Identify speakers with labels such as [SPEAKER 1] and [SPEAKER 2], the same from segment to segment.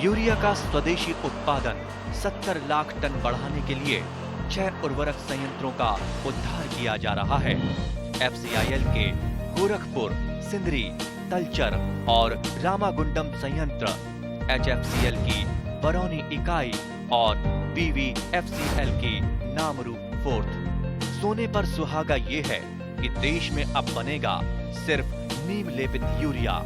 [SPEAKER 1] Urea का स्वदेशी उत्पादन 70 लाख टन बढ़ाने के लिए 6 उर्वरक संयंत्रों का उद्धार किया जा रहा है। FCIL के गोरखपुर, सिंदरी, तलचर और रामागुंडम संयंत्र, HFCL की बरौनी इकाई और BVFCL की नामरू फोर्थ। सोने पर सुहागा ये है कि देश में अब बनेगा सिर्फ नीम लेपित यूरिया,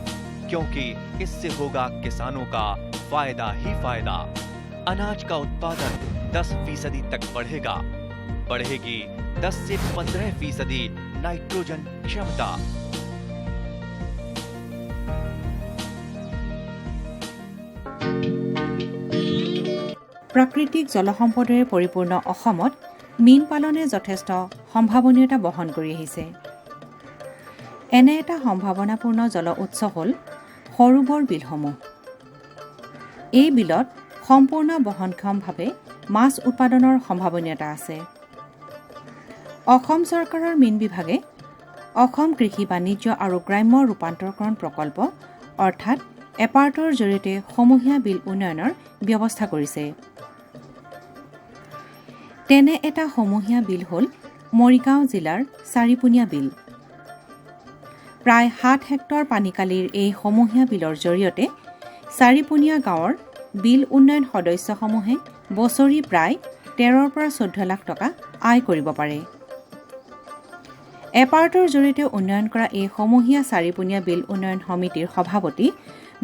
[SPEAKER 1] क्योंकि इससे होगा किसानों का फायदा ही फायदा। अनाज का उत्पादन 10% तक बढ़ेगा। बढ़ेगी 10 से 15% नाइट्रोजन क्षमता।
[SPEAKER 2] प्राकृतिक जलसम्पदৰে পৰিপূৰ্ণ অসমত মীন পালনে যথেষ্ট সম্ভাৱনীয়তা বহন কৰি আহিছে। এনে এটা সম্ভাৱনাপূৰ্ণ জল উৎস হ'ল সৰু-বৰ বিলসমূহ। এই বিলত সম্পূৰ্ণ বহনক্ষমভাৱে মাছ উৎপাদনৰ সম্ভাৱনীয়তা আছে। অসম চৰকাৰৰ মীন বিভাগে অসম কৃষি বাণিজ্য আৰু গ্ৰাম্য ৰূপান্তৰকৰণ প্ৰকল্প অৰ্থাৎ এপাৰ্টৰ জৰিয়তে সমূহীয়া বিল উন্নয়নৰ ব্যৱস্থা কৰিছে। তেনে এটা সমূহীয়া বিল হ'ল মৰিগাঁও জিলাৰ চাৰিপুনীয়া বিল। প্ৰায় 7 হেক্টৰ পানীকালিৰ এই সমূহীয়া বিলৰ জৰিয়তে চাৰিপুনীয়া গাঁৱৰ বিল উন্নয়ন সদস্যসমূহে বছৰি প্ৰায় 13 পৰা 14 লাখ টকা আয় কৰিব পাৰে। এপাৰ্টৰ জৰিয়তে উন্নয়ন কৰা এই সমূহীয়া চাৰিপুনীয়া বিল উন্নয়ন সমিতিৰ সভাপতি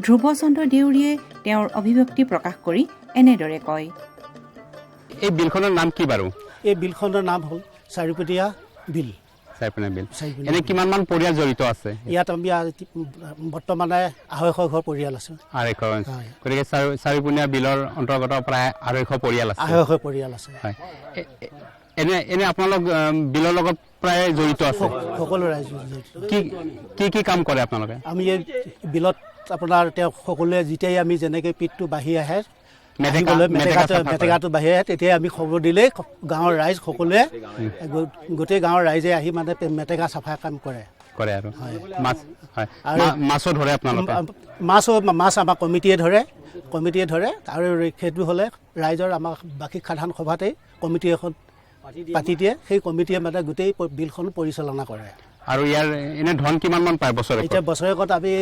[SPEAKER 2] ধ্ৰুৱচন্দ্ৰ দেউৰীয়ে তেওঁৰ অভিব্যক্তি প্ৰকাশ কৰি এনেদৰে কয়।
[SPEAKER 3] এই বিলখনৰ নাম কি বাৰু?
[SPEAKER 4] এই বিলখনৰ নাম হ'ল চাৰিপুনীয়া বিল।
[SPEAKER 3] চাৰিপুনীয়া বিল। এনে কিমান মান পৰিয়াল জড়িত আছে?
[SPEAKER 4] ইয়াত আমি বৰ্তমানে 250 ঘৰ পৰিয়াল আছে।
[SPEAKER 3] 250। গতিকে চাৰিপুনীয়া বিলৰ অন্তৰ্গত প্ৰায় 250 পৰিয়াল আছে।
[SPEAKER 4] 250 পৰিয়াল আছে।
[SPEAKER 3] হয়। এনে আপোনালোক বিলৰ লগত প্ৰায় জড়িত আছে?
[SPEAKER 4] সকলো ৰাইজ
[SPEAKER 3] কি কাম কৰে আপোনালোকে?
[SPEAKER 4] আমি এই বিলত আপোনাৰ তেওঁ সকলোৱে যেতিয়াই আমি যেনেকৈ পিঠটো বাঢ়ি আহে, মেটেকাটো বাঢ়ি আহে, তেতিয়াই আমি খবৰ দিলেই গাঁৱৰ ৰাইজ সকলোৱে গোটেই গাঁৱৰ ৰাইজে আহি মানে মেটেকা চাফা কাম কৰে আৰু মাছো ধৰে আপোনালোকে? মাছ আমাৰ কমিটিয়ে ধৰে আৰু সেইটো হ'লে ৰাইজৰ আমাৰ বাৰ্ষিক সাধাৰণ সভাতেই কমিটি এখন পাতি দিয়ে। সেই কমিটিয়ে মানে গোটেই বিলখন পৰিচালনা কৰে।
[SPEAKER 3] আৰু ইয়াৰ এনে ধন কিমান মান পায় বছৰে?
[SPEAKER 4] এতিয়া বছৰেকত আমি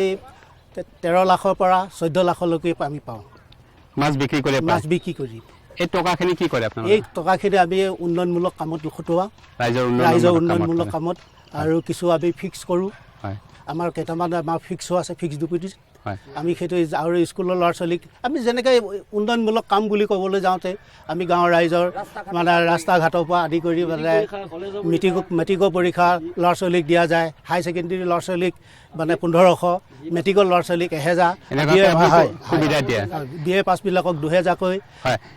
[SPEAKER 4] 13 লাখৰ পৰা 14 লাখলৈকে আমি পাওঁ
[SPEAKER 3] মাছ বিক্ৰী কৰি। এই টকাখিনি কি কৰে আপোনালোকে?
[SPEAKER 4] এই টকাখিনি আমি উন্নয়নমূলক কামত খটুৱাওঁ, ৰাইজৰ উন্নয়নমূলক কামত। আৰু কিছু আমি ফিক্স কৰোঁ। আমাৰ কেইটামান আমাৰ ফিক্সো আছে, ফিক্স ডিপজিট। আমি সেইটো আৰু স্কুলৰ ল'ৰা ছোৱালীক আমি যেনেকৈ উন্নয়নমূলক কাম বুলি ক'বলৈ যাওঁতে আমি গাঁৱৰ ৰাইজৰ মানে ৰাস্তা ঘাটৰ পৰা আদি কৰি মানে মেট্ৰিকৰ পৰীক্ষা ল'ৰা ছোৱালীক দিয়া যায়, হাই ছেকেণ্ডেৰী ল'ৰা ছোৱালীক মানে 1500, মেট্ৰিকৰ ল'ৰা ছোৱালীক 1000
[SPEAKER 3] সুবিধা দিয়ে।
[SPEAKER 4] BA পাছবিলাকক 2000কৈ।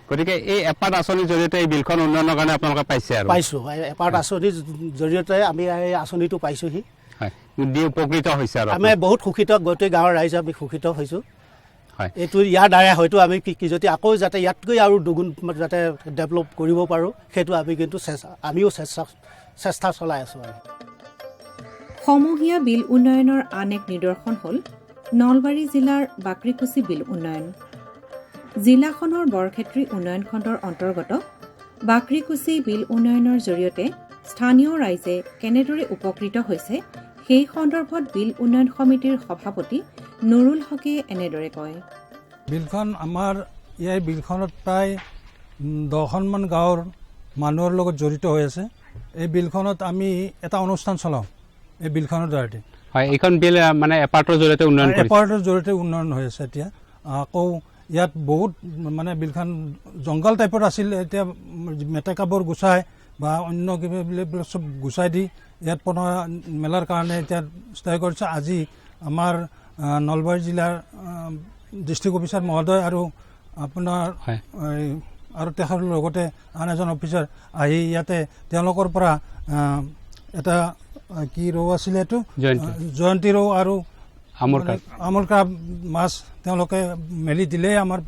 [SPEAKER 3] গতিকে এই এপাৰ্ট আঁচনিৰ জৰিয়তে এই বিলখন উন্নয়নৰ কাৰণে আপোনালোকে পাইছোঁ?
[SPEAKER 4] এপাৰ্ট আঁচনিৰ জৰিয়তে আমি এই আঁচনিটো পাইছোঁহি।
[SPEAKER 3] উপকৃত হৈছে আৰু
[SPEAKER 4] আমি বহুত সুখিত, গোটেই গাঁৱৰ ৰাইজ আমি সুখিত হৈছোঁ। এইটো ইয়াৰ দ্বাৰা হয়তো আমি যদি আকৌ যাতে ইয়াতকৈ আৰু দুগুণ যাতে ডেভেলপ কৰিব পাৰোঁ, সেইটো আমি কিন্তু আমিও চেষ্টা চলাই আছোঁ।
[SPEAKER 2] সমূহীয়া বিল উন্নয়নৰ আন এক নিদৰ্শন হ'ল নলবাৰী জিলাৰ বাকৰিকুছি বিল উন্নয়ন। জিলাখনৰ বৰক্ষেত্ৰী উন্নয়ন খণ্ডৰ অন্তৰ্গত বাকৰিকুছি বিল উন্নয়নৰ জৰিয়তে স্থানীয় ৰাইজে কেনেদৰে উপকৃত হৈছে সেই সন্দৰ্ভত বিল উন্নয়ন সমিতিৰ সভাপতি নুৰুল হকে এনেদৰে কয়।
[SPEAKER 5] বিলখন আমাৰ এই বিলখনত প্ৰায় 10খনমান গাঁৱৰ মানুহৰ লগত জড়িত হৈ আছে। এই বিলখনত আমি এটা অনুষ্ঠান চলাওঁ এই বিলখনৰ দ্বাৰা।
[SPEAKER 3] হয়, এইখন বিল মানে এপাৰ্টৰ জৰিয়তে
[SPEAKER 5] উন্নয়ন হৈ আছে। এতিয়া আকৌ ইয়াত বহুত মানে বিলখন জংঘল টাইপৰ আছিল, এতিয়া মেটেকাবোৰ গুচাই বা অন্য কিবাবিলাক চব গুচাই দি ইয়াত পুনৰ মেলাৰ কাৰণে এতিয়া স্থায়ী কৰিছে। আজি আমাৰ নলবাৰী জিলাৰ ডিষ্ট্ৰিক্ট অফিচাৰ মহোদয় আৰু আপোনাৰ আৰু তেখেতৰ লগতে আন এজন অফিচাৰ আহি ইয়াতে তেওঁলোকৰ পৰা এটা কি ৰৌ আছিলে, এইটো জয়ন্তী ৰৌ আৰু আমলকা মাছ তেওঁলোকে মেলি দিলেই আমাৰ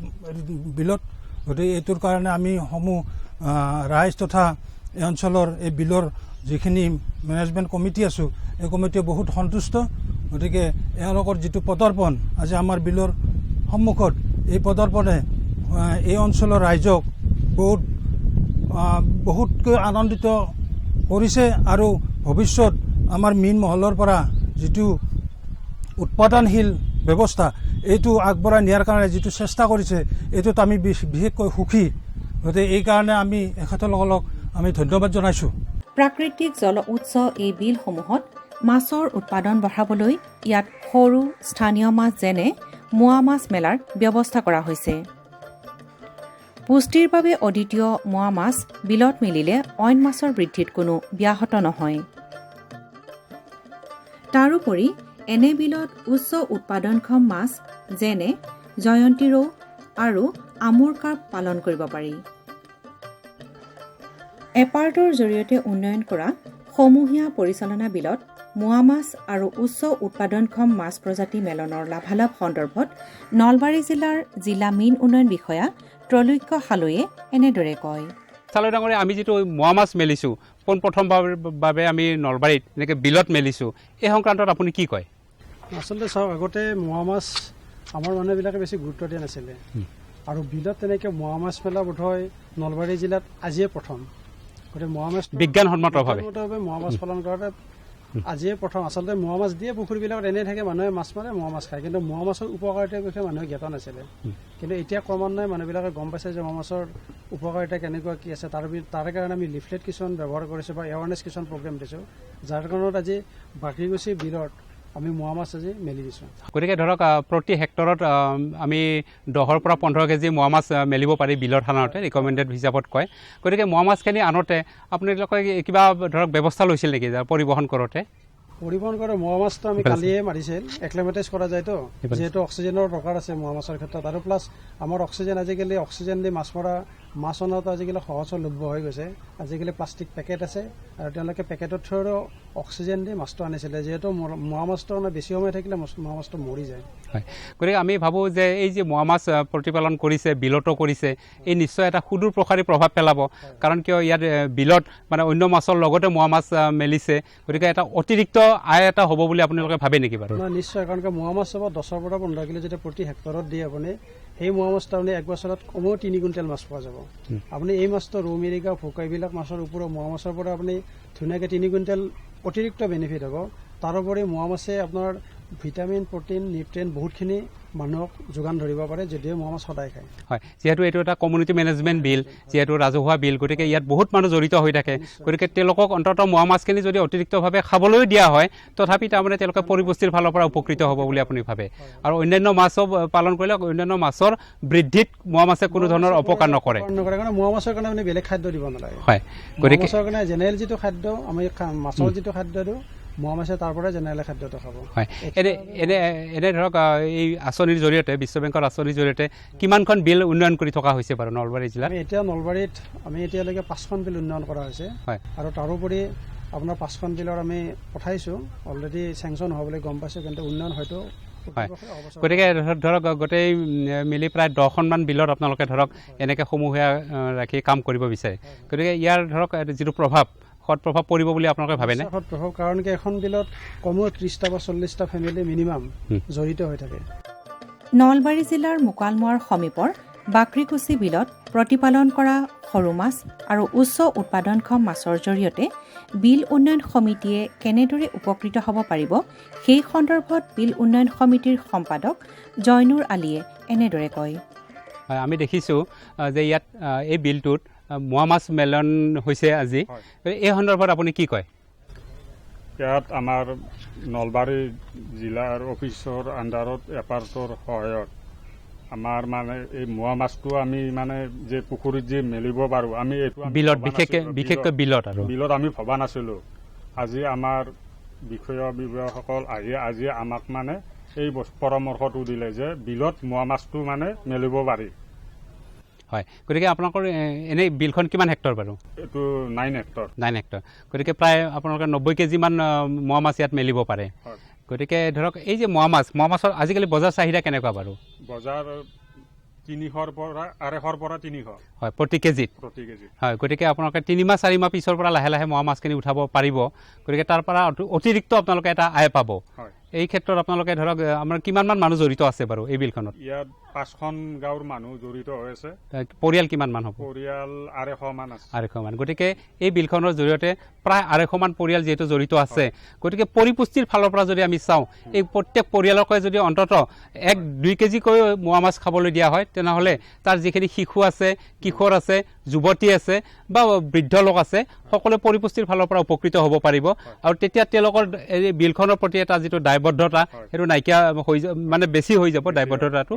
[SPEAKER 5] বিলত। গতিকে এইটোৰ কাৰণে আমি সমূহ ৰাইজ তথা এই অঞ্চলৰ এই বিলৰ যিখিনি মেনেজমেণ্ট কমিটি আছোঁ, এই কমিটিয়ে বহুত সন্তুষ্ট। গতিকে এওঁলোকৰ যিটো প্ৰত্যৰ্পণ আজি আমাৰ বিলৰ সন্মুখত এই পদৰ্পণে এই অঞ্চলৰ ৰাইজক বহুতকৈ আনন্দিত কৰিছে আৰু ভৱিষ্যত আমাৰ মীন মহলৰ পৰা যিটো উৎপাদনশীল ব্যৱস্থা এইটো আগবঢ়াই নিয়াৰ কাৰণে যিটো চেষ্টা কৰিছে এইটোত আমি বিশেষকৈ সুখী। গতিকে এইকাৰণে আমি এখেতসকলক আমি ধন্যবাদ জনাইছোঁ।
[SPEAKER 2] প্ৰাকৃতিক জল উৎস এই বিলসমূহত মাছৰ উৎপাদন বঢ়াবলৈ ইয়াত সৰু স্থানীয় মাছ যেনে মোৱা মাছ মেলাৰ ব্যৱস্থা কৰা হৈছে। পুষ্টিৰ বাবে অদ্বিতীয় মোৱা মাছ বিলত মেলিলে অইন মাছৰ বৃদ্ধিত কোনো ব্যাহত নহয়। তাৰোপৰি এনে বিলত উচ্চ উৎপাদনক্ষম মাছ যেনে জয়ন্তী ৰৌ আৰু আমুৰ কাৰ্প পালন কৰিব পাৰি। এপাৰ্টৰ জৰিয়তে উন্নয়ন কৰা সমূহীয়া পৰিচালনা বিলত মোৱা মাছ আৰু উচ্চ উৎপাদনক্ষম মাছ প্ৰজাতি মেলনৰ লাভালাভ সন্দৰ্ভত নলবাৰী জিলাৰ জিলা মীন উন্নয়ন বিষয়া ত্ৰৈলোক্য হালৈয়ে এনেদৰে কয়।
[SPEAKER 3] চালৈ ডাঙৰীয়া, আমি যিটো মোৱা মাছ মেলিছোঁ পোনপ্ৰথমবাৰৰ বাবে আমি নলবাৰীত এনেকৈ বিলত মেলিছোঁ, এই সংক্ৰান্তত আপুনি কি কয়?
[SPEAKER 6] আচলতে চাওক, আগতে মোৱা মাছ আমাৰ মানুহবিলাকে বেছি গুৰুত্ব দিয়া নাছিলে আৰু বিলত তেনেকৈ মোৱা মাছ মেলা বোধহয় নলবাৰী জিলাত আজিয়ে প্ৰথম। গতিকে মোৱা মাছ
[SPEAKER 3] বিজ্ঞানসন্মতভাৱে
[SPEAKER 6] মোৱা মাছ পালন কৰাতে আজিয়ে প্ৰথম। আচলতে মোৱা মাছ দিয়ে পুখুৰীবিলাকত এনেই থাকে, মানুহে মাছ মাৰে, মোৱা মাছ খায়, কিন্তু মোৱা মাছৰ উপকাৰিতাৰ বিষয়ে মানুহে জ্ঞাত নাছিলে। কিন্তু এতিয়া ক্ৰমান্বয়ে মানুহবিলাকে গম পাইছে যে মোৱা মাছৰ উপকাৰিতা কেনেকুৱা কি আছে। তাৰে কাৰণে আমি লিফলেট কিছুমান ব্যৱহাৰ কৰিছোঁ বা এৱাৰনেছ কিছুমান প্ৰগ্ৰেম দিছোঁ, যাৰ কাৰণত আজি বাকৰিগুছি বিলত আমি মোৱা মাছ আজি মেলি দিছোঁ।
[SPEAKER 3] গতিকে ধৰক প্ৰতি হেক্টৰত আমি 10 পৰা 15 কেজি মোৱা মাছ মেলিব পাৰি বিলত সাধাৰণতে ৰিকমেণ্ডেড হিচাপত কয়। গতিকে মোৱা মাছখিনি আনোতে আপোনালোকে কিবা ধৰক ব্যৱস্থা লৈছিল নেকি পৰিবহণ কৰোঁতে?
[SPEAKER 6] পৰিবহণ কৰে মোৱা মাছটো আমি কালিয়ে মাৰিছিল, এক্লেমেটাইজ কৰা যায়তো, যিহেতু অক্সিজেনৰ দৰকাৰ আছে মোৱা মাছৰ ক্ষেত্ৰত। আৰু প্লাছ আমাৰ অক্সিজেন আজিকালি অক্সিজেন দি মাছ মৰা মাছ অনাটো আজিকালি সহজলভ্য হৈ গৈছে। আজিকালি প্লাষ্টিক পেকেট আছে আৰু তেওঁলোকে পেকেটৰ থ্ৰুৰেও অক্সিজেন দি মাছটো আনিছিলে, যিহেতু মোৱা মাছটো মানে বেছি সময় থাকিলে মোৱা মাছটো মৰি যায়।
[SPEAKER 3] হয়, গতিকে আমি ভাবোঁ যে এই যে মোৱা মাছ প্ৰতিপালন কৰিছে, বিলতো কৰিছে, এই নিশ্চয় এটা সুদূৰ প্ৰসাৰী প্ৰভাৱ পেলাব। কাৰণ কিয় ইয়াত বিলত মানে অন্য মাছৰ লগতে মোৱা মাছ মেলিছে, গতিকে এটা অতিৰিক্ত আয় এটা হ'ব বুলি আপোনালোকে ভাবে নেকি বাৰু?
[SPEAKER 6] নিশ্চয়, কাৰণ মোৱা মাছ হ'ব 10 পৰা 15 কিলো যেতিয়া প্ৰতি হেক্টৰত দিয়ে আপুনি, সেই মোৱা মাছটো আপুনি এক বছৰত কমেও 3 কুইণ্টেল মাছ পোৱা যাব। আপুনি এই মাছটো ৰৌ মিৰিকা, ভোকা এইবিলাক মাছৰ ওপৰত মোৱা মাছৰ পৰা আপুনি ধুনীয়াকৈ 3 কুইণ্টেল অতিৰিক্ত বেনিফিট হ'ব। তাৰোপৰি মোৱা মাছে আপোনাৰ ভিটামিন, প্ৰটিন, নিউট্ৰিয়েণ্ট বহুতখিনি মানুহক যোগান ধৰিব পাৰে, যদিও মোৱা মাছ সদায় খায়।
[SPEAKER 3] হয়, যিহেতু এইটো এটা কমিউনিটি মেনেজমেণ্ট বিল, যিহেতু ৰাজহুৱা বিল, গতিকে ইয়াত বহুত মানুহ জড়িত হৈ থাকে। গতিকে তেওঁলোকক অন্ততঃ মোৱা মাছখিনি যদি অতিৰিক্তভাৱে খাবলৈও দিয়া হয়, তথাপি তাৰমানে তেওঁলোকে পৰিপুষ্টিৰ ফালৰ পৰা উপকৃত হ'ব বুলি আপুনি ভাবে। আৰু অন্যান্য মাছো পালন কৰিলে অন্যান্য মাছৰ বৃদ্ধিত মোৱা মাছে কোনো ধৰণৰ অপকাৰ নকৰে।
[SPEAKER 6] কাৰণ মোৱা মাছৰ কাৰণে আপুনি বেলেগ খাদ্য দিব নালাগে।
[SPEAKER 3] হয়,
[SPEAKER 6] গতিকে মাছৰ কাৰণে জেনেৰেল যিটো খাদ্য আমি মাছৰ যিটো খাদ্য দিওঁ, মোৱা মাছে তাৰ পৰা জেনেৰেল খাদ্যটো খাব।
[SPEAKER 3] হয়, এনে ধৰক এই আঁচনিৰ জৰিয়তে, বিশ্ব বেংকৰ আঁচনিৰ জৰিয়তে কিমানখন বিল উন্নয়ন কৰি থকা হৈছে বাৰু নলবাৰী জিলাত?
[SPEAKER 6] এতিয়া নলবাৰীত আমি এতিয়ালৈকে 5খন বিল উন্নয়ন কৰা হৈছে। হয়, আৰু তাৰোপৰি আপোনাৰ 5খন বিলৰ আমি পঠাইছোঁ, অলৰেডি চেংচন হোৱা বুলি গম পাইছোঁ, কিন্তু উন্নয়ন হয়তো। হয়,
[SPEAKER 3] গতিকে ধৰক গোটেই মিলি প্ৰায় 10খনমান বিলত আপোনালোকে ধৰক এনেকৈ সমূহীয়া ৰাখি কাম কৰিব বিচাৰে। গতিকে ইয়াৰ ধৰক যিটো প্ৰভাৱ, সৎ প্ৰভাৱ পৰিব বুলি আপোনালোকে ভাবেনে?
[SPEAKER 6] সৎ প্ৰভাৱ, কাৰণ কি এখন বিলত কমেও 30টা বা 40টা ফেমিলি মিনিমাম জড়িত হৈ থাকে।
[SPEAKER 2] নলবাৰী জিলাৰ মোকালমোৱাৰ সমীপৰ বাকৰিকুছি বিলত প্ৰতিপালন কৰা সৰু মাছ আৰু উচ্চ উৎপাদনক্ষম মাছৰ জৰিয়তে বিল উন্নয়ন সমিতিয়ে কেনেদৰে উপকৃত হ'ব পাৰিব, সেই সন্দৰ্ভত বিল উন্নয়ন সমিতিৰ সম্পাদক জয়নুৰ আলীয়ে এনেদৰে কয়।
[SPEAKER 3] হয়, আমি দেখিছোঁ যে ইয়াত এই বিলটোত মোৱা মাছ মেলন হৈছে আজি, এই সন্দৰ্ভত আপুনি কি কয়?
[SPEAKER 7] ইয়াত আমাৰ নলবাৰী জিলাৰ অফিচৰ আণ্ডাৰত এপাৰ্টৰ সহায়ত আমাৰ মানে এই মোৱা মাছটো আমি মানে যে পুখুৰীত যে মেলিব পাৰোঁ, আমি এইটো
[SPEAKER 3] বিলত বিশেষকৈ বিলত
[SPEAKER 7] আমি ভবা নাছিলোঁ। আজি আমাৰ বিষয়াসকল আহি আজি আমাক মানে এই পৰামৰ্শটো দিলে যে বিলত মোৱা মাছটো মানে মেলিব পাৰি।
[SPEAKER 3] হয়, গতিকে আপোনালোকৰ এনেই বিলখন কিমান হেক্টৰ বাৰু?
[SPEAKER 7] এইটো 9 হেক্টৰ।
[SPEAKER 3] 9 হেক্টৰ, গতিকে প্ৰায় আপোনালোকে 90 কেজিমান মোৱা মাছ ইয়াত মেলিব পাৰে। গতিকে ধৰক এই যে মোৱা মাছৰ আজিকালি বজাৰ চাহিদা কেনেকুৱা বাৰু?
[SPEAKER 7] বজাৰ 300ৰ পৰা 300
[SPEAKER 3] হয়, প্ৰতি কেজিত। হয়, গতিকে আপোনালোকে 3 মাহ 4 মাহ পিছৰ পৰা লাহে লাহে মোৱা মাছখিনি উঠাব পাৰিব। গতিকে তাৰ পৰা অতিৰিক্ত আপোনালোকে এটা আয় পাব। এই ক্ষেত্ৰত আপোনালোকে ধৰক আমাৰ কিমানমান মানুহ জড়িত আছে বাৰু এই বিলখনত?
[SPEAKER 7] ইয়াত 5খন গাঁৱৰ মানুহ জড়িত হৈ আছে।
[SPEAKER 3] পৰিয়াল কিমান মান হ'ব?
[SPEAKER 7] পৰিয়াল 250 মান আছে।
[SPEAKER 3] 250 মান। গতিকে এই বিলখনৰ জৰিয়তে প্ৰায় 250 মান পৰিয়াল যিহেতু জড়িত আছে, গতিকে পৰিপুষ্টিৰ ফালৰ পৰা যদি আমি চাওঁ, এই প্ৰত্যেক পৰিয়ালকে যদি অন্ততঃ 1-2 কেজিকৈ মোৱা মাছ খাবলৈ দিয়া হয়, তেনেহ'লে তাৰ যিখিনি শিশু আছে, কিশোৰ আছে, যুৱতী আছে বা বৃদ্ধ লোক আছে, সকলোৱে পৰিপুষ্টিৰ ফালৰ পৰা উপকৃত হ'ব পাৰিব। আৰু তেতিয়া তেওঁলোকৰ এই বিলখনৰ প্ৰতি এটা যিটো দায়বদ্ধতা সেইটো নাইকিয়া হৈ মানে বেছি হৈ যাব দায়বদ্ধতাটো।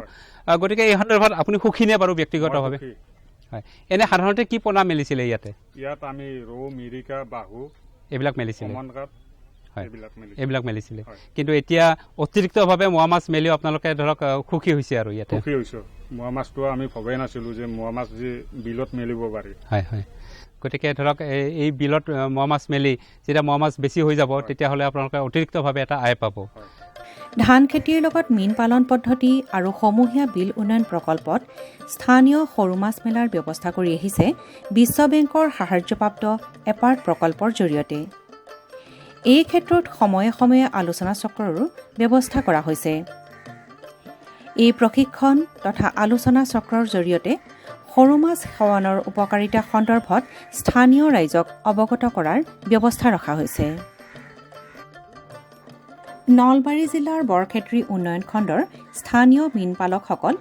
[SPEAKER 3] গতিকে এই সন্দৰ্ভত আপুনি সুখী নে বাৰু ব্যক্তিগতভাৱে? হয়। এনে সাধাৰণতে কি পোনা মেলিছিলে ইয়াতে?
[SPEAKER 7] ইয়াত আমি ৰৌ, মিৰিকা, বাহু
[SPEAKER 3] এইবিলাক মেলিছিলে?
[SPEAKER 7] হয়,
[SPEAKER 3] এইবিলাক মেলিছিলে। কিন্তু এতিয়া অতিৰিক্তভাৱে মোৱা মাছ মেলিও আপোনালোকে ধৰক সুখী হৈছে আৰু ইয়াতে?
[SPEAKER 7] সুখী হৈছোঁ। মোৱা মাছটো আমি ভবাই নাছিলোঁ যে মোৱা মাছ যে বিলত মেলিব পাৰি।
[SPEAKER 3] হয় হয়। গতিকে ধৰক এই বিলত মোৱা মাছ মেলি যেতিয়া মোৱা মাছ বেছি হৈ যাব, তেতিয়াহ'লে আপোনালোকে অতিৰিক্তভাৱে এটা আয় পাব।
[SPEAKER 2] ধান খেতিৰ লগত মীন পালন পদ্ধতি আৰু সমূহীয়া বিল উন্নয়ন প্ৰকল্পত স্থানীয় সৰু মাছ মেলাৰ ব্যৱস্থা কৰি আহিছে বিশ্ব বেংকৰ সাহায্যপ্ৰাপ্ত এপাৰ্ট প্ৰকল্পৰ জৰিয়তে। এই ক্ষেত্ৰত সময়ে সময়ে আলোচনা চক্ৰৰো ব্যৱস্থা কৰা হৈছে। এই প্ৰশিক্ষণ তথা আলোচনা চক্ৰৰ জৰিয়তে সৰু মাছ সেৱনৰ উপকাৰিতা সন্দৰ্ভত স্থানীয় ৰাইজক অৱগত কৰাৰ ব্যৱস্থা ৰখা হৈছে। নলবাৰী জিলাৰ বৰক্ষেত্ৰী উন্নয়ন খণ্ডৰ স্থানীয় মীন পালকসকল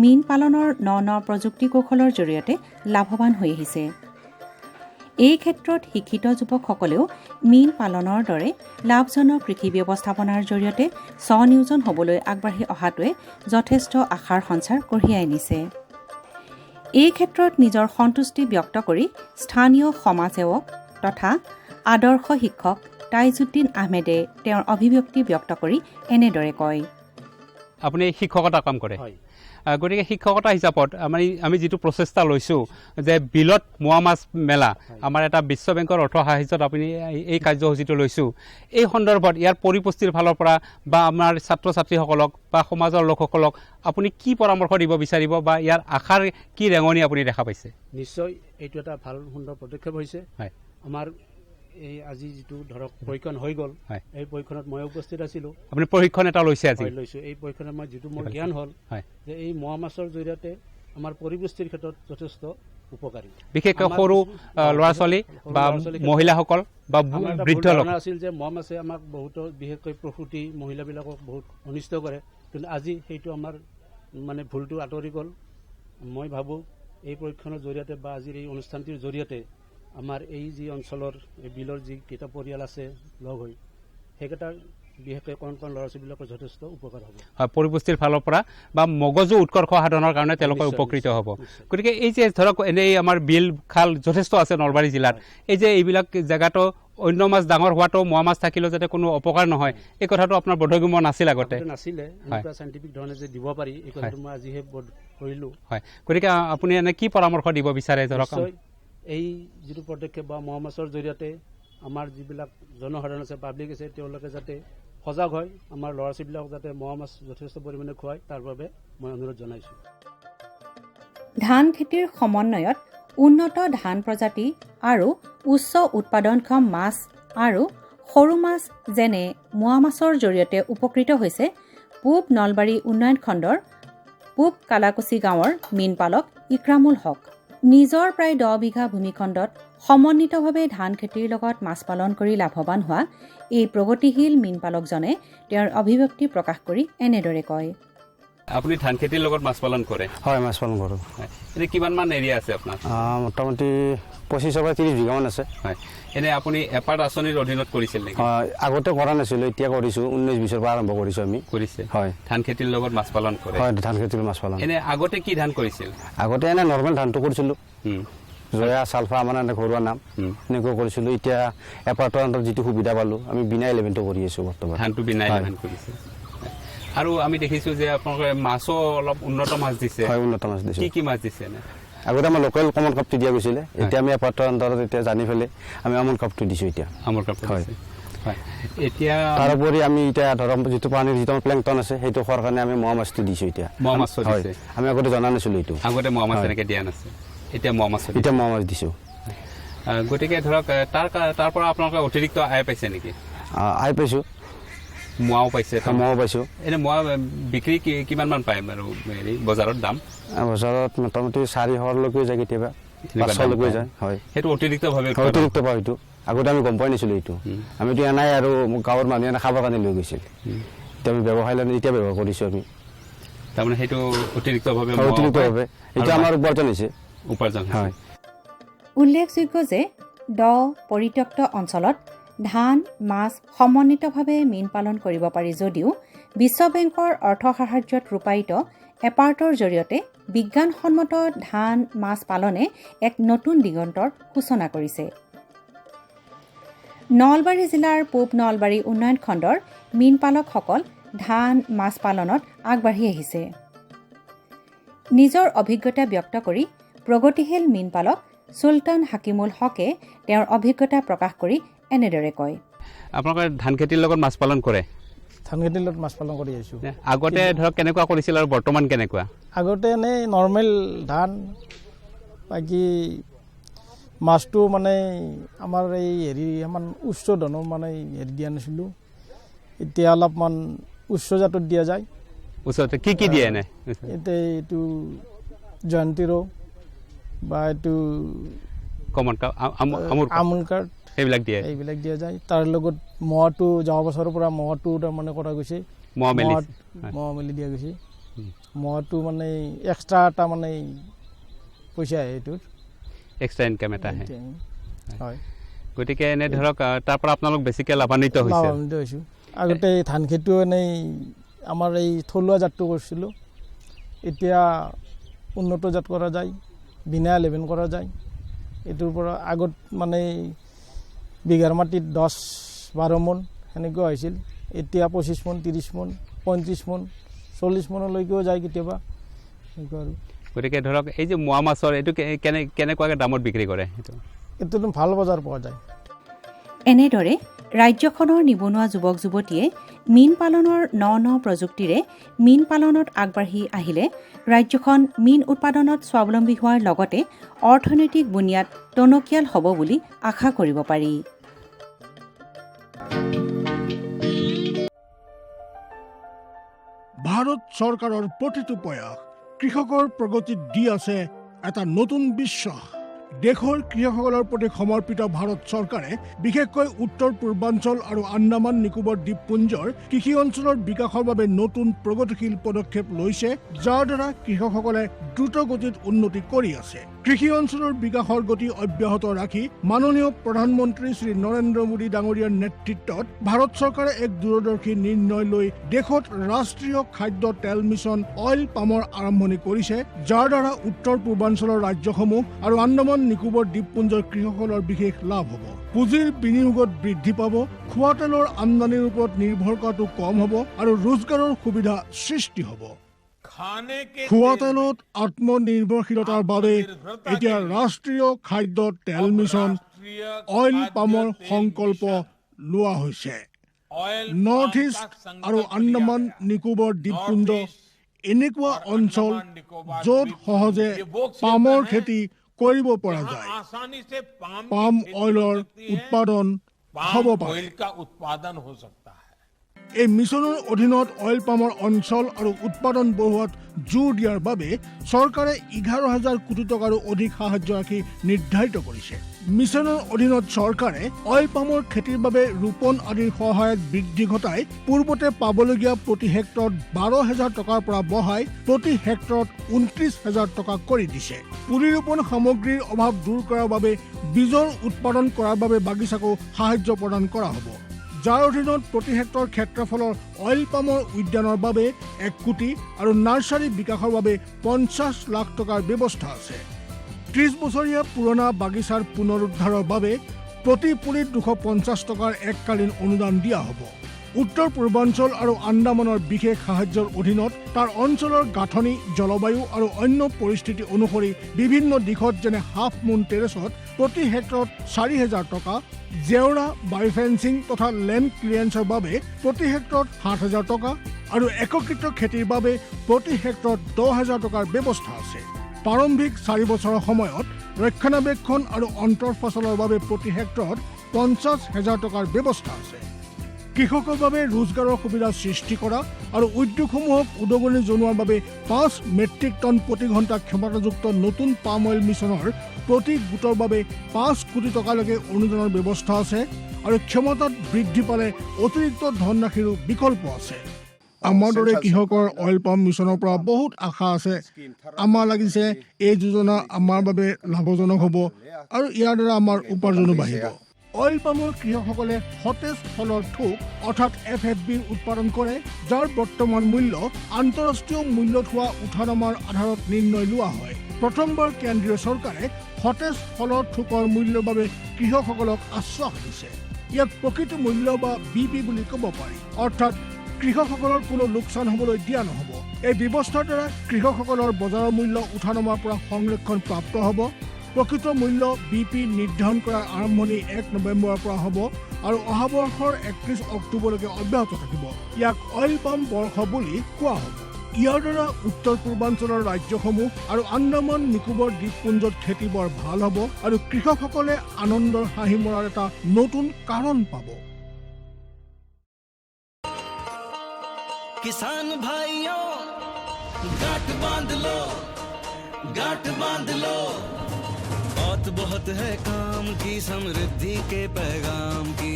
[SPEAKER 2] মীন পালনৰ ন প্ৰযুক্তি কৌশলৰ জৰিয়তে লাভৱান হৈ আহিছে। এই ক্ষেত্ৰত শিক্ষিত যুৱকসকলেও মীন পালনৰ দৰে লাভজনক কৃষি ব্যৱস্থাপনাৰ জৰিয়তে স্বনিয়োজন হ'বলৈ আগবাঢ়ি অহাটোৱে যথেষ্ট আশাৰ সঞ্চাৰ কঢ়িয়াই আনিছে। এই ক্ষেত্ৰত নিজৰ সন্তুষ্টি ব্যক্ত কৰি স্থানীয় সমাজসেৱক তথা আদৰ্শ শিক্ষক তাইজুদ্দিন আহমেদে তেওঁৰ অভিব্যক্তি ব্যক্ত কৰি এনেদৰে কয়।
[SPEAKER 3] আপুনি শিক্ষকতা কাম কৰে, গতিকে শিক্ষকতা হিচাপত আমি যিটো প্ৰচেষ্টা লৈছোঁ যে বিলত মোৱা মাছ মেলা, আমাৰ এটা বিশ্ব বেংকৰ অৰ্থ সাহায্যত আপুনি এই কাৰ্যসূচীটো লৈছোঁ, এই সন্দৰ্ভত ইয়াৰ পৰিপুষ্টিৰ ফালৰ পৰা বা আমাৰ ছাত্ৰ ছাত্ৰীসকলক বা সমাজৰ লোকসকলক আপুনি কি পৰামৰ্শ দিব বিচাৰিব বা ইয়াৰ আশাৰ কি ৰেঙনি আপুনি দেখা পাইছে?
[SPEAKER 6] নিশ্চয় এইটো এটা ভাল সুন্দৰ পদক্ষেপ হৈছে। আমাৰ এই আজি যিটো ধৰক প্ৰশিক্ষণ হৈ গ'ল, এই প্ৰশিক্ষণত মই উপস্থিত আছিলোঁ।
[SPEAKER 3] আপুনি প্ৰশিক্ষণ এটা লৈছে আজি?
[SPEAKER 6] লৈছোঁ। এই প্ৰশিক্ষণত মই যিটো মোৰ জ্ঞান হ'ল যে এই মোৱা মাছৰ জৰিয়তে আমাৰ পৰিপুষ্টিৰ ক্ষেত্ৰত যথেষ্ট উপকাৰী,
[SPEAKER 3] বিশেষকৈ সৰু ল'ৰা ছোৱালী বা মহিলাসকল বা বৃদ্ধ লোক
[SPEAKER 6] আছিল যে মোৱা মাছে আমাক বহুতো বিশেষকৈ প্ৰসূতি মহিলাবিলাকক বহুত অনিষ্ট কৰে, কিন্তু আজি সেইটো আমাৰ মানে ভুলটো আঁতৰি গ'ল। মই ভাবোঁ এই প্ৰশিক্ষণৰ জৰিয়তে বা আজিৰ এই অনুষ্ঠানটিৰ জৰিয়তে আমাৰ এই যি অঞ্চলৰ এই বিলৰ যিকেইটা পৰিয়াল আছে লগ হৈ সেইকেইটাৰ বিশেষকৈ কণ কণ ল'ৰা ছোৱালীবিলাকৰ যথেষ্ট উপকাৰ হ'ব।
[SPEAKER 3] হয়, পৰিপুষ্টিৰ ফালৰ পৰা বা মগজু উৎকৰ্ষ সাধনৰ কাৰণে তেওঁলোকে উপকৃত হ'ব। গতিকে এই যে ধৰক এনেই আমাৰ বিল খাল যথেষ্ট আছে নলবাৰী জিলাত, এই যে এইবিলাক জেগাতো অন্য মাছ ডাঙৰ হোৱাটো মোৱা মাছ থাকিলেও যাতে কোনো অপকাৰ নহয়, এই কথাটো আপোনাৰ বোধগম্য নাছিল আগতে?
[SPEAKER 6] নাছিলে, চাইণ্টিফিক ধৰণে যে দিব পাৰি এই কথাটো মই আজিহে কৰিলোঁ।
[SPEAKER 3] হয়, গতিকে আপুনি এনে কি পৰামৰ্শ দিব বিচাৰে? ধৰক
[SPEAKER 6] এই যিটো পদক্ষেপ বা মোৱা মাছৰ জৰিয়তে আমাৰ যিবিলাক জনসাধাৰণ আছে, পাব্লিক আছে, তেওঁলোকে যাতে সজাগ হয়, আমাৰ ল'ৰা ছোৱালীবিলাকক যাতে মোৱা মাছ যথেষ্ট পৰিমাণে খুৱায়, তাৰ বাবে মই অনুৰোধ জনাইছোঁ।
[SPEAKER 2] ধান খেতিৰ সমন্বয়ত উন্নত ধান প্ৰজাতি আৰু উচ্চ উৎপাদনক্ষম মাছ আৰু সৰু মাছ যেনে মোৱা মাছৰ জৰিয়তে উপকৃত হৈছে পূব নলবাৰী উন্নয়ন খণ্ডৰ পূব কালাকুচি গাঁৱৰ মীন পালক ইক্ৰামুল হক। নিজৰ প্ৰায় 10 বিঘা ভূমিখণ্ডত সমন্বিতভাৱে ধান খেতিৰ লগত মাছ পালন কৰি লাভৱান হোৱা এই প্ৰগতিশীল মীন পালকজনে তেওঁৰ অভিব্যক্তি প্ৰকাশ কৰি এনেদৰে কয়।
[SPEAKER 3] আপুনি ধান খেতিৰ লগত মাছ পালন কৰে?
[SPEAKER 8] হয়, মাছ পালন কৰোঁ।
[SPEAKER 3] এনে কিমানমান এৰিয়া আছে আপোনাৰ?
[SPEAKER 8] মোটামুটি 25 পৰা 30 বিঘামান আছে।
[SPEAKER 3] হয়, এনে আপুনি এপাৰ্ট আঁচনিৰ অধীনত কৰিছিল নেকি?
[SPEAKER 8] আগতে কৰা নাছিলোঁ, এতিয়া কৰিছোঁ। 19-20 পৰা আৰম্ভ কৰিছোঁ আমি।
[SPEAKER 3] কৰিছে?
[SPEAKER 8] হয়।
[SPEAKER 3] ধান খেতিৰ লগত মাছ পালন কৰে?
[SPEAKER 8] হয়, ধান খেতিৰ মাছ পালন।
[SPEAKER 3] এনে আগতে কি ধান কৰিছিল?
[SPEAKER 8] আগতে এনে নৰ্মেল ধানটো কৰিছিলোঁ, জয়া চালফা মানে ঘৰুৱা নাম এনেকৈ কৰিছিলোঁ। এতিয়া এপাৰ্টৰ আণ্ডাৰত যিটো সুবিধা পালোঁ, আমি বিনা 11টো কৰি আছোঁ বৰ্তমান।
[SPEAKER 3] ধানটো বিনা 11 কৰিছে। আৰু আমি দেখিছোঁ যে আপোনালোকে মাছো অলপ উন্নত মাছ দিছে।
[SPEAKER 8] হয়, উন্নত মাছ দিছে।
[SPEAKER 3] কি কি মাছ দিছে?
[SPEAKER 8] আগতে আমাৰ লোকেল কমন কাপটো দিয়া গৈছিলে, এতিয়া আমি এপাৰ্টৰ আণ্ডাৰত এতিয়া জানি পেলাই আমি আমন কাপটো দিছোঁ এতিয়া।
[SPEAKER 3] আমন কাপ? হয়। এতিয়া
[SPEAKER 8] তাৰোপৰি আমি এতিয়া ধৰক যিটো পানীৰ যিটো প্লেংটন আছে সেইটো খোৱাৰ কাৰণে আমি মোৱা মাছটো দিছোঁ এতিয়া।
[SPEAKER 3] মোৱা মাছ দিছে?
[SPEAKER 8] আমি আগতে জনা নাছিলোঁ এইটো।
[SPEAKER 3] আগতে মোৱা মাছ এনেকৈ দিয়া নাছিল, এতিয়া মোৱা মাছ?
[SPEAKER 8] এতিয়া মোৱা মাছ দিছোঁ।
[SPEAKER 3] গতিকে ধৰক তাৰ পৰা আপোনালোকে অতিৰিক্ত আয় পাইছে নেকি?
[SPEAKER 8] আয় পাইছোঁ।
[SPEAKER 3] মোৱাও পাইছে
[SPEAKER 8] মোৱাও পাইছোঁ।
[SPEAKER 3] এনে মোৱা বিক্ৰী কিমানমান পায় বাৰু হেৰি বজাৰত দাম?
[SPEAKER 8] বজাৰত মোটামুটি 400লৈকে যায়, কেতিয়াবা 500লৈকে যায়। হয়,
[SPEAKER 3] সেইটো অতিৰিক্তভাৱে
[SPEAKER 8] অতিৰিক্ত পাওঁ সেইটো। আগতে আমি গম পোৱা নাছিলোঁ এইটো। আমিতো এনাই আৰু গাঁৱৰ মানুহে এনে খাবৰ কাৰণে লৈ গৈছিল। এতিয়া আমি ব্যৱসায় লৈ এতিয়া ব্যৱহাৰ কৰিছোঁ আমি।
[SPEAKER 3] তাৰমানে সেইটো অতিৰিক্তভাৱে
[SPEAKER 8] এইটো আমাৰ উপাৰ্জন হৈছে।
[SPEAKER 3] উপাৰ্জন
[SPEAKER 8] হয়।
[SPEAKER 2] উল্লেখযোগ্য যে পৰিত্যক্ত অঞ্চলত ধান, মাছ সমন্বিতভাৱে মীন পালন কৰিব পাৰি যদিও বিশ্ব বেংকৰ অৰ্থ সাহায্যত ৰূপায়িত এপাৰ্টৰ জৰিয়তে বিজ্ঞানসন্মত ধান, মাছ পালনে এক নতুন দিগন্তৰ সূচনা কৰিছে। নলবাৰী জিলাৰ পূব নলবাৰী উন্নয়ন খণ্ডৰ মীনপালকসকল ধান, মাছ পালনত আগবাঢ়ি আহিছে। নিজৰ অভিজ্ঞতা ব্যক্ত কৰি প্ৰগতিশীল মীনপালক চুলতান হাকিমুল হকে তেওঁৰ অভিজ্ঞতা প্ৰকাশ কৰি এনেদৰে কয়।
[SPEAKER 3] আপোনালোকে ধান খেতিৰ লগত মাছ পালন কৰে?
[SPEAKER 9] ধান খেতিৰ লগত মাছ পালন কৰি আহিছোঁ।
[SPEAKER 3] আগতে ধৰক কেনেকুৱা কৰিছিল আৰু বৰ্তমান কেনেকুৱা?
[SPEAKER 9] আগতে এনেই নৰ্মেল ধান, বাকী মাছটো মানে আমাৰ এই ইমান উচ্চ ধৰণৰ মানে দিয়া নাছিলোঁ। এতিয়া অলপমান উচ্চ জাতত দিয়া যায়।
[SPEAKER 3] ওচৰতে কি দিয়ে এনে?
[SPEAKER 9] এতিয়া এইটো জয়ন্তীৰো বা এইটো আমুল কাৰ্ড
[SPEAKER 3] সেইবিলাক
[SPEAKER 9] দিয়া যায়। তাৰ লগত মহটো যোৱা বছৰৰ পৰা মহটো তাৰমানে কৰা গৈছে, মহ মেলি দিয়া গৈছে। মহটো মানে এক্সট্ৰা এটা মানে পইচা আহে, এইটোৰ
[SPEAKER 3] এক্সট্ৰা ইনকাম এটা আহে।
[SPEAKER 9] হয়,
[SPEAKER 3] গতিকে এনে ধৰক তাৰ পৰা আপোনালোক বেছিকৈ লাভান্বিত
[SPEAKER 9] হৈছোঁ। আগতে ধান খেতিও এনেই আমাৰ এই থলুৱা জাতটো কৰিছিলোঁ, এতিয়া উন্নত জাত কৰা যায়, বিনা 11 কৰা যায়। এইটোৰ পৰা আগত মানে বিঘাৰ মাটিত 10-12 মোন সেনেকুৱা হৈছিল, এতিয়া 25 মোন, 30 মোন, 35 মোন, 40 মোনলৈকেও যায় কেতিয়াবা এনেকুৱা আৰু।
[SPEAKER 3] গতিকে ধৰক এই যে মোৱা মাছৰ এইটো কেনেকুৱাকৈ দামত বিক্ৰী কৰে?
[SPEAKER 9] এইটো ভাল বজাৰ পোৱা যায়।
[SPEAKER 2] এনেদৰে ৰাজ্যখনৰ নিবনুৱা যুৱক যুৱতীয়ে মীন পালনৰ ন প্ৰযুক্তিৰে মীন পালনত আগবাঢ়ি আহিলে ৰাজ্যখন মীন উৎপাদনত স্বাৱলম্বী হোৱাৰ লগতে অৰ্থনৈতিক বুনিয়াদ টনকিয়াল হ'ব বুলি আশা কৰিব পাৰি।
[SPEAKER 10] ভাৰত চৰকাৰৰ প্ৰতিটো প্ৰয়াস কৃষকৰ প্ৰগতিত দি আছে এটা নতুন বিশ্বাস। দেশৰ কৃষকসকলৰ প্ৰতি সমৰ্পিত ভাৰত চৰকাৰে বিশেষকৈ উত্তৰ পূৰ্বাঞ্চল আৰু আন্দামান নিকোবৰ দ্বীপপুঞ্জৰ কৃষি অঞ্চলৰ বিকাশৰ বাবে নতুন প্ৰগতিশীল পদক্ষেপ লৈছে, যাৰ দ্বাৰা কৃষকসকলে দ্ৰুত গতিত উন্নতি কৰি আছে। কৃষি অঞ্চলৰ বিকাশৰ গতি অব্যাহত ৰাখি মাননীয় প্ৰধানমন্ত্ৰী শ্ৰী নৰেন্দ্ৰ মোদী ডাঙৰীয়াৰ নেতৃত্বত ভাৰত চৰকাৰে এক দূৰদৰ্শী নিৰ্ণয় লৈ দেশত ৰাষ্ট্ৰীয় খাদ্য তেল মিছন অইল পামৰ আৰম্ভণি কৰিছে, যাৰ দ্বাৰা উত্তৰ পূৰ্বাঞ্চলৰ ৰাজ্যসমূহ আৰু আন্দামান নিকোবৰ দ্বীপপুঞ্জৰ কৃষকসকলৰ বিশেষ লাভ হ'ব। পুঁজিৰ বিনিয়োগত বৃদ্ধি পাব, খোৱা তেলৰ আমদানিৰ ওপৰত নিৰ্ভৰ কৰাটো কম হ'ব আৰু ৰোজগাৰৰ সুবিধা সৃষ্টি হ'ব। খোৱা তেলত আত্মনিৰ্ভৰশীলতাৰ বাবে এতিয়া ৰাষ্ট্ৰীয় খাদ্য তেল মিছন অইল পামৰ সংকল্প লোৱা হৈছে। নৰ্থ ইষ্ট আৰু আন্দামান নিকোবৰ দ্বীপপুঞ্জ এনেকুৱা অঞ্চল য'ত সহজে পামৰ খেতি কৰিব পৰা যায়, পাম অইলৰ উৎপাদন হ'ব পাৰে। এই মিছনৰ অধীনত অইল পামৰ অঞ্চল আৰু উৎপাদন বঢ়োৱাত জোৰ দিয়াৰ বাবে চৰকাৰে 11,000 কোটি টকাৰো অধিক সাহায্য ৰাখি নিৰ্ধাৰিত কৰিছে। মিছনৰ অধীনত চৰকাৰে অইল পামৰ খেতিৰ বাবে ৰোপণ আদিৰ সহায়ত বৃদ্ধি ঘটাই পূৰ্বতে পাবলগীয়া প্ৰতি হেক্টৰত 12,000 টকাৰ পৰা বঢ়াই প্ৰতি হেক্টৰত 29,000 টকা কৰি দিছে। পুলি ৰোপণ সামগ্ৰীৰ অভাৱ দূৰ কৰাৰ বাবে বীজৰ উৎপাদন কৰাৰ বাবে বাগিচাকো সাহায্য প্ৰদান কৰা হ'ব, যাৰ অধীনত প্ৰতি হেক্টৰ ক্ষেত্ৰফলৰ অইল পামৰ উদ্যানৰ বাবে 1 কোটি আৰু নাৰ্চাৰী বিকাশৰ বাবে 50 লাখ টকাৰ ব্যৱস্থা আছে। 30 বছৰীয়া পুৰণা বাগিচাৰ পুনৰুদ্ধাৰৰ বাবে প্ৰতি পুলিত 250 টকাৰ এককালীন অনুদান দিয়া হ'ব। উত্তৰ পূৰ্বাঞ্চল আৰু আন্দামানৰ বিশেষ সাহায্যৰ অধীনত তাৰ অঞ্চলৰ গাঁথনি, জলবায়ু আৰু অন্য পৰিস্থিতি অনুসৰি বিভিন্ন দিশত যেনে হাফ মুন টেৰেছত প্ৰতি হেক্টৰত 4,000 টকা, জেওৰা, বায়'ফেন্সিং তথা লেণ্ড ক্লিয়াৰেন্সৰ বাবে প্ৰতি হেক্টৰত 7,000 টকা আৰু একত্ৰিত খেতিৰ বাবে প্ৰতি হেক্টৰত 10,000 টকাৰ ব্যৱস্থা আছে। প্ৰাৰম্ভিক 4 বছৰৰ সময়ত ৰক্ষণাবেক্ষণ আৰু অন্তৰ্ফচলৰ বাবে প্ৰতি হেক্টৰত 50,000 টকাৰ ব্যৱস্থা আছে। কৃষকৰ বাবে ৰোজগাৰৰ সুবিধা সৃষ্টি কৰা আৰু উদ্যোগসমূহক উদগনি জনোৱাৰ বাবে 5 মেট্ৰিক টন প্ৰতি ঘণ্টা ক্ষমতাযুক্ত নতুন পাম অইল মিছনৰ প্ৰতি গোটৰ বাবে 5 কোটি টকালৈকে অনুদানৰ ব্যৱস্থা আছে আৰু ক্ষমতাত বৃদ্ধি পালে অতিৰিক্ত ধনৰাশিৰো বিকল্প আছে। আমাৰ দৰে কৃষকৰ অইল পাম মিছনৰ পৰা বহুত আশা আছে। আমাৰ লাগিছে এই যোজনা আমাৰ বাবে লাভজনক হ'ব আৰু ইয়াৰ দ্বাৰা আমাৰ উপাৰ্জনো বাঢ়িব। অইল পামৰ কৃষকসকলে সতেজ ফলৰ থোক অৰ্থাৎ FFB উৎপাদন কৰে, যাৰ বৰ্তমান মূল্য আন্তঃৰাষ্ট্ৰীয় মূল্যত হোৱা উঠানামাৰ আধাৰত নিৰ্ণয় লোৱা হয়। প্ৰথমবাৰ কেন্দ্ৰীয় চৰকাৰে সতেজ ফলৰ থোকৰ মূল্যৰ বাবে কৃষকসকলক আশ্বাস দিছে। ইয়াক প্ৰকৃত মূল্য বা BP বুলি ক'ব পাৰি, অৰ্থাৎ কৃষকসকলৰ কোনো লোকচান হ'বলৈ দিয়া নহ'ব। এই ব্যৱস্থাৰ দ্বাৰা কৃষকসকলৰ বজাৰৰ মূল্য উঠানমাৰ পৰা সংৰক্ষণ প্ৰাপ্ত হ'ব। প্ৰকৃত মূল্য BP নিৰ্ধাৰণ কৰাৰ আৰম্ভণি 1 নৱেম্বৰৰ পৰা হ'ব আৰু অহা বৰ্ষৰ 31 অক্টোবৰলৈকে অব্যাহত থাকিব। ইয়াক অইল পাম বৰ্ষ বুলি কোৱা হ'ব। ইয়াৰ দ্বাৰা উত্তৰ পূৰ্বাঞ্চলৰ ৰাজ্যসমূহ আৰু আন্দামান নিকোবৰ দ্বীপপুঞ্জত খেতি বৰ ভাল হ'ব আৰু কৃষকসকলে আনন্দৰ হাঁহি মৰাৰ এটা নতুন কাৰণ পাব।
[SPEAKER 11] किसान भाइयों गांठ बांध लो, गांठ बांध लो, बहुत बहुत है काम की समृद्धि के पैगाम की।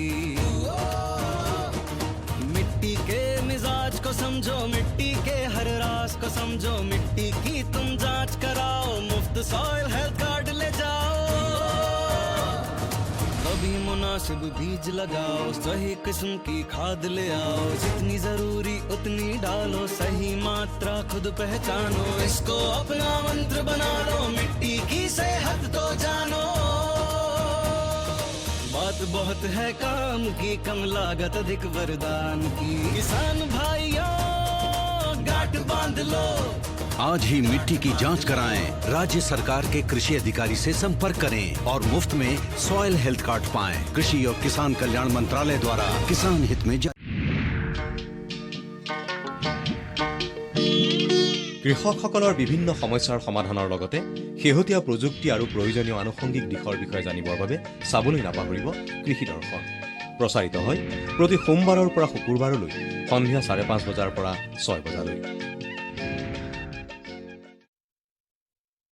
[SPEAKER 11] मिट्टी के मिजाज को समझो, मिट्टी के हर राज को समझो, मिट्टी की तुम जांच कराओ, मुफ्त सॉइल हेल्थ कार्ड ले जाओ। कभी मुनासिब बीज लगाओ, सही किस्म की खाद ले आओ, जितनी जरूरी उतनी डालो, सही मात्रा खुद पहचानो, इसको अपना मंत्र बना लो, मिट्टी की सेहत तो जानो। बात बहुत है काम की, कम लागत अधिक वरदान की। किसान भाइयों गांठ बांध लो,
[SPEAKER 12] आज ही मिट्टी की जांच कराएं, राज्य सरकार के कृषि अधिकारी से संपर्क करें और मुफ्त में सॉइल हेल्थ कार्ड पाएं। कृषि और किसान कल्याण मंत्रालय द्वारा किसान हित में
[SPEAKER 13] কৃষকসকলৰ বিভিন্ন সমস্যাৰ সমাধানৰ লগতে শেহতীয়া প্ৰযুক্তি আৰু প্ৰয়োজনীয় আনুষংগিক দিশৰ বিষয়ে জানিবৰ বাবে চাবলৈ নাপাহৰিব কৃষি দৰ্শন। প্ৰচাৰিত হয় প্ৰতি সোমবাৰৰ পৰা শুকুৰবাৰলৈ সন্ধিয়া 5:30 বজাৰ পৰা 6 বজালৈ।